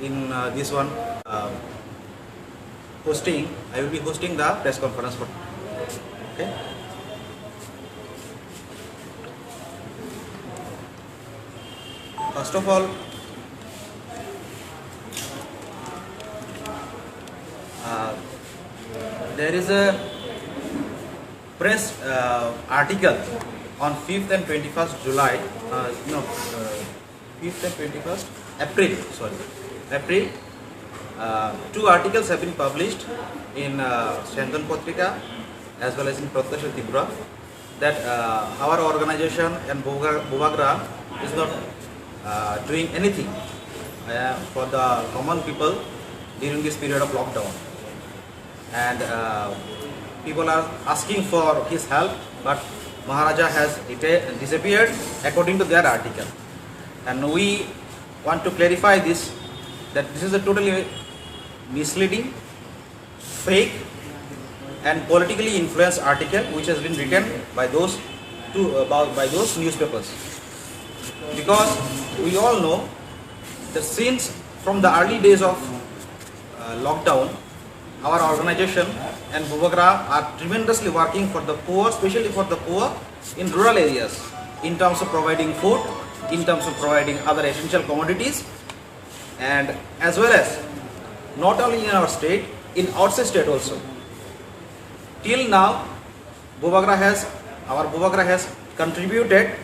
in this one hosting. I will be hosting the press conference for. Okay. First of all, there is a press article on 5th and 21st July, 5th and 21st April, April. Two articles have been published in Shandon Patrika as well as in Pratyasha Tripura that our organization and Bhubagra is not doing anything for the common people during this period of lockdown, and people are asking for his help, but Maharaja has disappeared according to their article, and we want to clarify this, that this is a totally misleading, fake and politically influenced article which has been written by those newspapers, because we all know that since from the early days of lockdown, our organization and Bhubagra are tremendously working for the poor, especially for the poor in rural areas, in terms of providing food, in terms of providing other essential commodities, and as well as not only in our state, in outside state also. Till now, our Bhubagra has contributed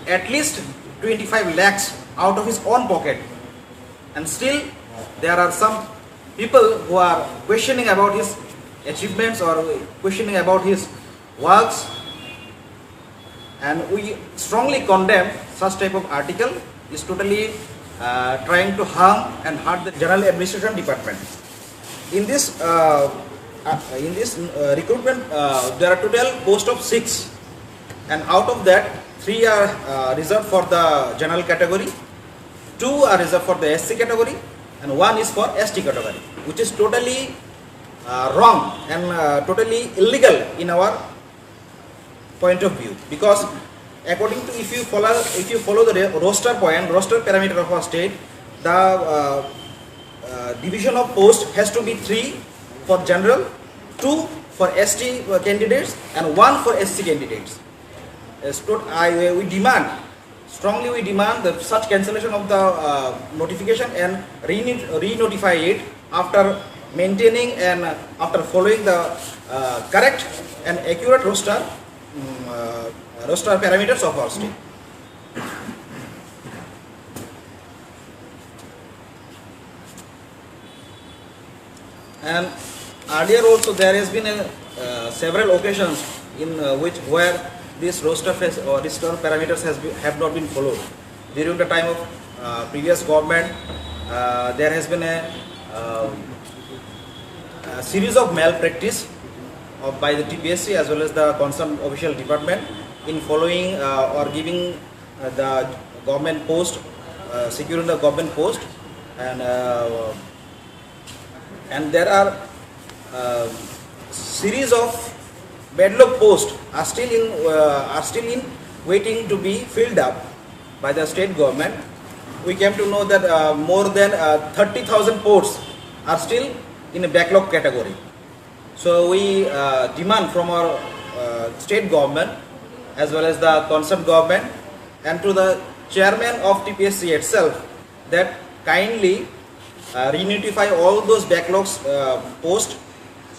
at least 25 lakhs out of his own pocket, and still there are some people who are questioning about his achievements or questioning about his works, and we strongly condemn such type of article. Is totally trying to harm and hurt the General Administration Department. In this recruitment, there are total post of 6, and out of that 3 are reserved for the general category, 2 are reserved for the SC category, and 1 is for ST category, which is totally wrong and totally illegal in our point of view, because according to if you follow the roster parameter of our state, the division of post has to be 3 for general, 2 for ST candidates, and 1 for SC candidates. We demand that such cancellation of the notification and re-notify it after maintaining and after following the correct and accurate roster parameters of our state. And earlier also there has been several occasions in where this roster parameters have not been followed. During the time of previous government, there has been a series of malpractice by the TPSC as well as the concerned official department in following or giving the government post, securing the government post, and there are series of backlog posts are still in waiting to be filled up by the state government. We came to know that more than 30,000 posts are still in a backlog category. So we demand from our state government as well as the concerned government and to the chairman of TPSC itself that kindly re-notify all those backlogs post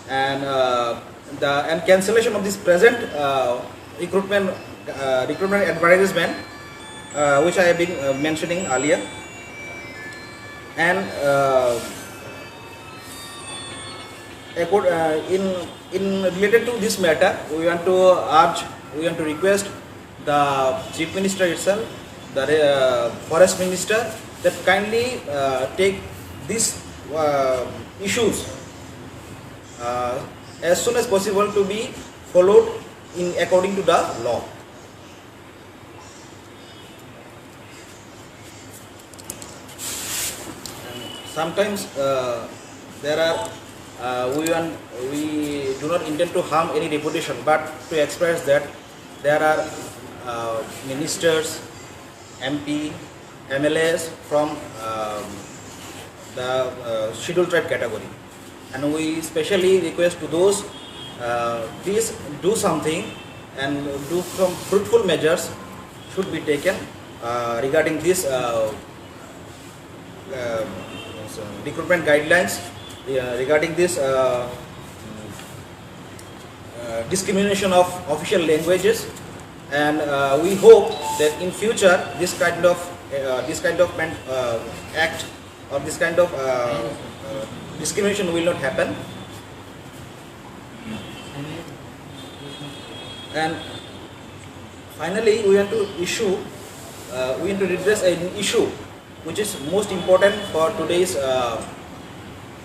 and cancellation of this present recruitment advertisement which I have been mentioning earlier. And in related to this matter, we want to request the Chief Minister itself, the Forest Minister, that kindly take these issues as soon as possible to be followed in according to the law. Sometimes there are we do not intend to harm any reputation, but to express that there are ministers, MP, MLAs from the scheduled tribe category. And we specially request to those, please do something and do some fruitful measures should be taken regarding this recruitment guidelines, regarding this discrimination of official languages. And we hope that in future this kind of act or this kind of discrimination will not happen. And finally, we want to address an issue which is most important for today's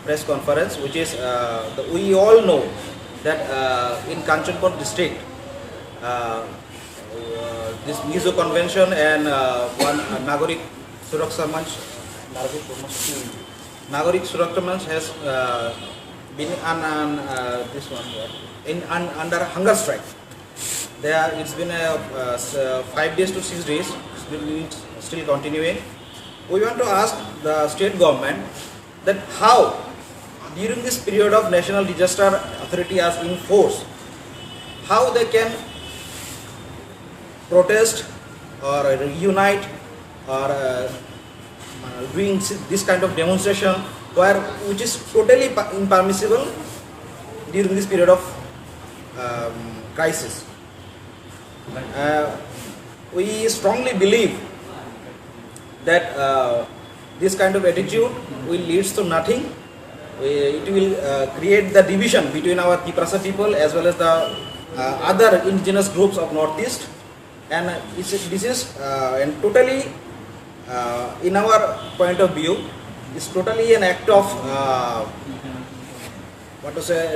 press conference, which is we all know that in Kanchanpur district, this Mizo Convention and one Nagorik Suraksha Manch, Nagorik Suraksha Manch has been under hunger strike. It's been 5 days to 6 days, still continuing. We want to ask the state government that how during this period of national disaster authority as in force, how they can protest or reunite or doing this kind of demonstration which is totally impermissible during this period of crisis. We strongly believe that this kind of attitude will lead to nothing. It will create the division between our Tiprasa people as well as the other indigenous groups of Northeast. And this is and totally, in our point of view, is totally an act of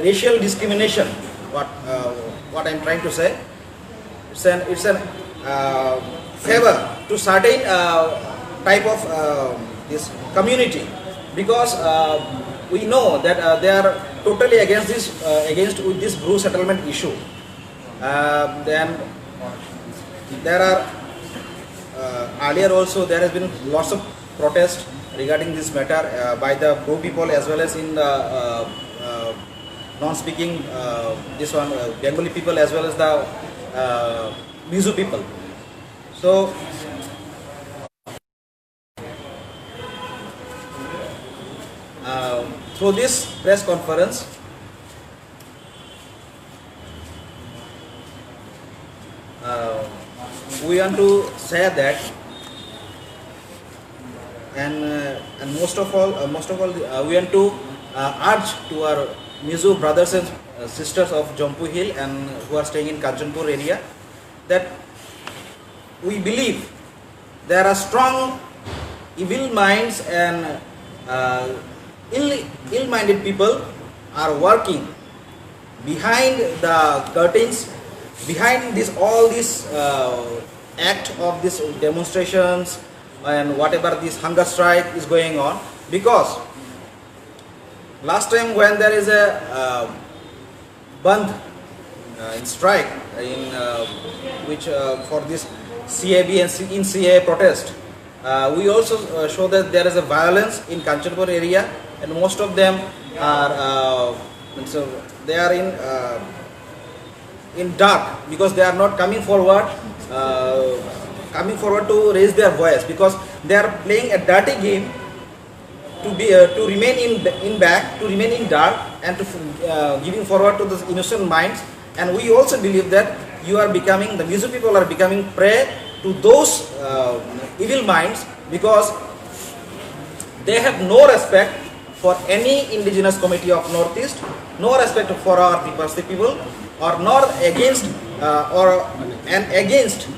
racial discrimination. What I'm trying to say, it's an favor to certain type of this community, because we know that they are totally against this Bru settlement issue. Then there are earlier also there has been lots of protest regarding this matter by the Bru people as well as in the non-speaking Bengali people as well as the Mizo people. So through this press conference, we want to say that, and most of all, we want to urge to our Mizo brothers and sisters of Jampu Hill and who are staying in Kanchanpur area that we believe there are strong evil minds and ill-minded people are working behind the curtains, behind all this act of these demonstrations and whatever this hunger strike is going on. Because last time when there is a bandh in strike in which for this CAB and in CA protest, we also show that there is a violence in Kanchanpur area, and most of them are they are in dark because they are not coming forward to raise their voice, because they are playing a dirty game to remain in back, to remain in dark, and to giving forward to the innocent minds. And we also believe that the Mizo people are becoming prey to those evil minds, because they have no respect for any indigenous community of Northeast, no respect for our people, or nor against against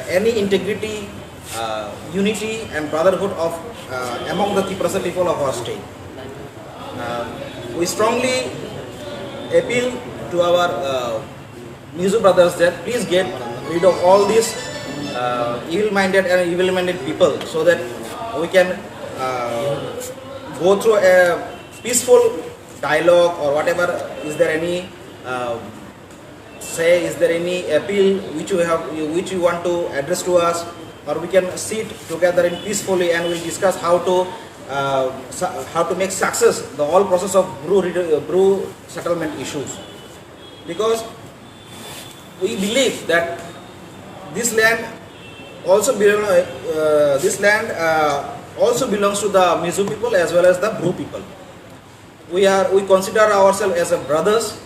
any integrity, unity and brotherhood of among the Tiprasa people of our state. We strongly appeal to our Mizo brothers that please get rid of all these evil-minded people, so that we can go through a peaceful dialogue or whatever. Is there any is there any appeal which you want to address to us, or we can sit together in peacefully and we'll discuss how to how to make success the whole process of brew settlement issues, because we believe that this land also belongs to the Mizo people as well as the Bru people. We consider ourselves as a brothers,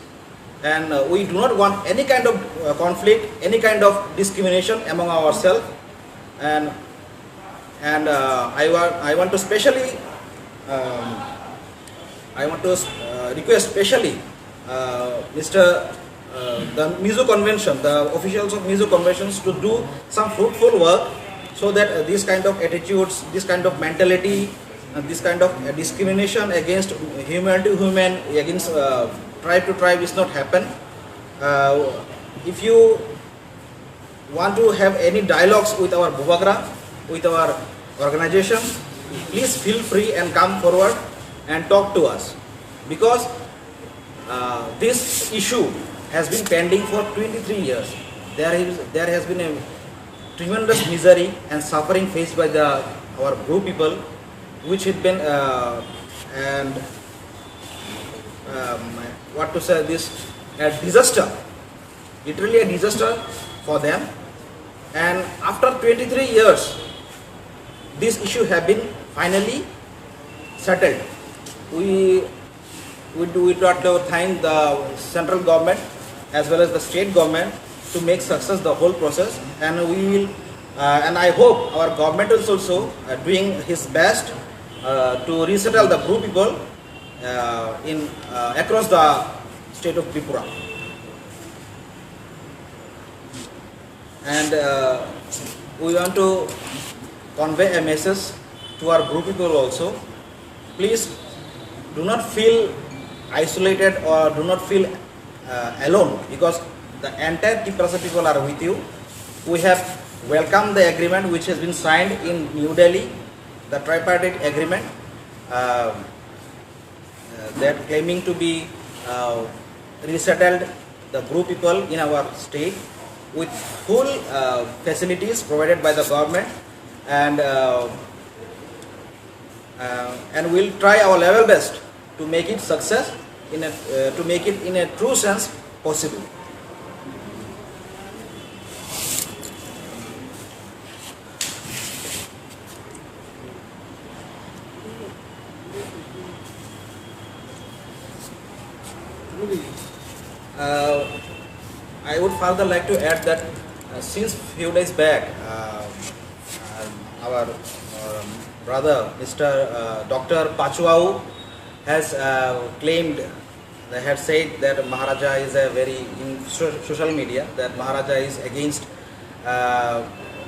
and we do not want any kind of conflict, any kind of discrimination among ourselves. And I want to specially request specially Mr. The Mizo Convention, the officials of Mizo Conventions, to do some fruitful work, so that this kind of attitudes, this kind of mentality, this kind of discrimination against human to human, against tribe to tribe is not happen. If you want to have any dialogues with our Buvagra, with our organization, please feel free and come forward and talk to us, because this issue has been pending for 23 years. There has been a tremendous misery and suffering faced by our Bru people, which had been what to say, this a disaster, literally a disaster for them. And after 23 years, this issue have been finally settled. We would like to thank the central government as well as the state government to make success the whole process, and we will and I hope our government is also doing his best to resettle the Bru people in across the state of Tripura. And we want to convey a message to our Bru people also. Please do not feel isolated or do not feel alone, because the entire Tiprasa people are with you. We have welcomed the agreement which has been signed in New Delhi, the tripartite agreement that claiming to be resettled the Bru people in our state with full facilities provided by the government, and we'll try our level best to make it success to make it in a true sense possible. I would further like to add that since few days back, our brother Mr. Dr. Pachuau has claimed, they had said that Maharaja is a very, in social media, that Maharaja is against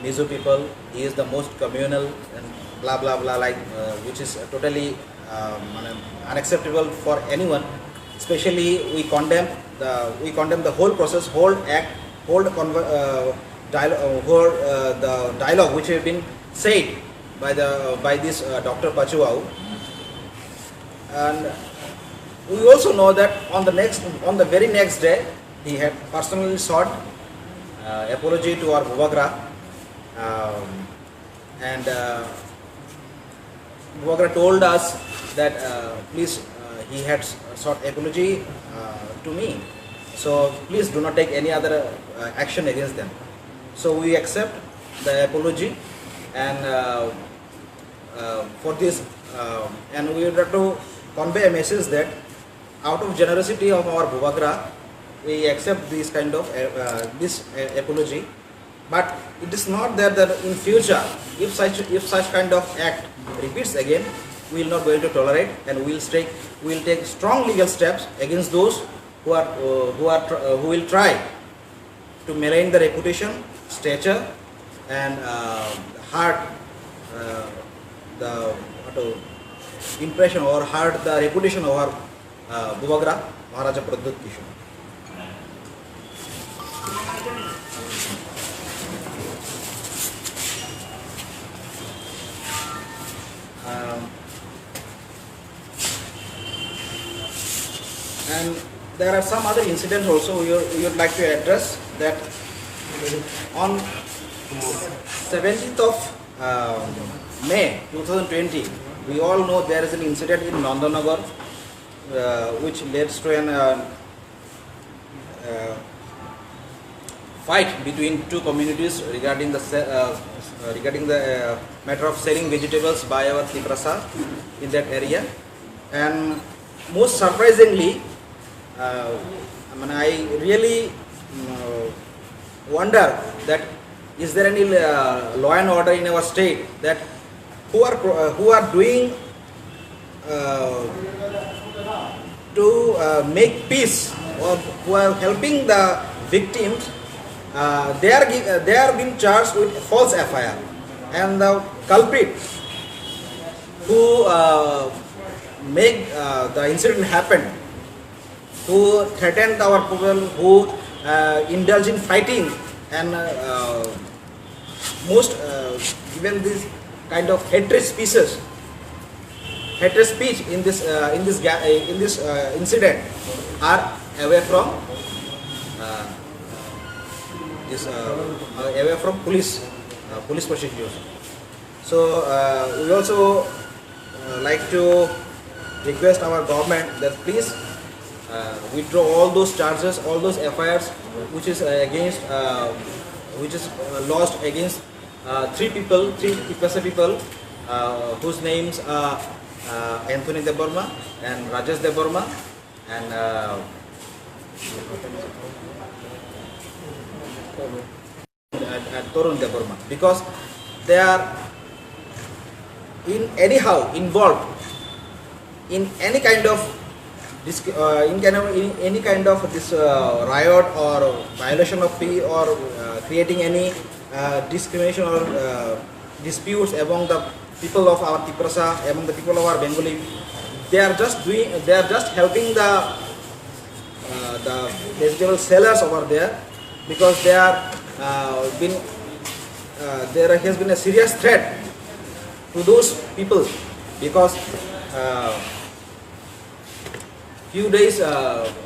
Mizo people, he is the most communal and blah blah blah, like which is totally unacceptable for anyone. Especially we condemn the whole process, whole act, whole the dialogue which have been said by this Dr. Pachuau. And we also know that on the very next day, he had personally sought apology to our Buvagra, and Buvagra told us that please, he had sought apology to me, so please do not take any other action against them. So we accept the apology, and for this, and we would like to convey a message that out of generosity of our Buvagra, we accept this kind of this apology. But it is not that in future, if such kind of act repeats again, we will not going to tolerate, and we will take strong legal steps against those who will try to malign the reputation, stature, and hurt the impression or hurt the reputation of our Buvagra, Maharaja Pradyut Kishore. And there are some other incidents also we would like to address. That on 17th of May 2020, we all know there is an incident in Nandanagar which leads to an fight between two communities regarding the matter of selling vegetables by our Tiprasa in that area. And most surprisingly, I really wonder that is there any law and order in our state that who are doing to make peace, or who are helping the victims. They are being charged with false FIR, and the culprit who make the incident happen, who threatened our people, who indulge in fighting, and most even this kind of hatred speech in this incident are away from police procedures. So we also like to request our government that please withdraw all those charges, all those FIRs which is against lodged against three people whose names are Anthony Deborma and Rajesh Deborma and Torun Deborma, because they are involved in any kind of riot or violation of fee, or creating any discrimination or disputes among the people of our Tiprasa, among the people of our Bengali. They are just helping the vegetable sellers over there, because there has been a serious threat to those people, because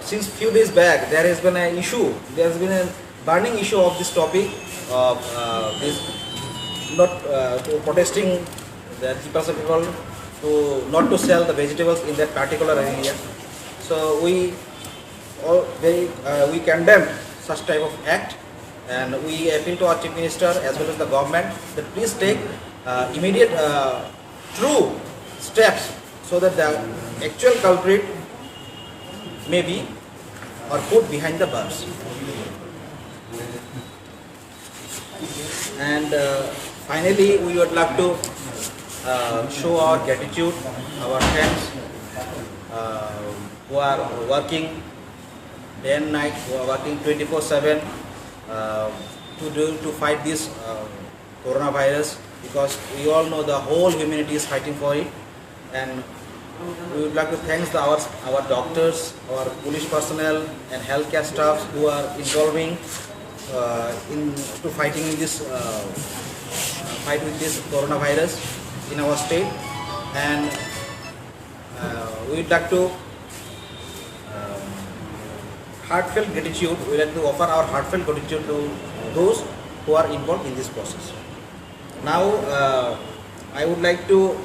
since few days back there has been a burning issue of this topic of this not protesting the Tiprasa people to not to sell the vegetables in that particular area. So we condemn such type of act, and we appeal to our Chief Minister as well as the government that please take immediate true steps so that the actual culprit may be or put behind the bars. And finally, we would like to show our gratitude, our friends who are working day and night, who are working 24/7 to fight this coronavirus, because we all know the whole humanity is fighting for it. And we would like to thank our doctors, our police personnel and healthcare staffs who are involving to fighting in this fight with this coronavirus in our state. And we would like to heartfelt gratitude. We would like to offer our heartfelt gratitude to those who are involved in this process. Now I would like to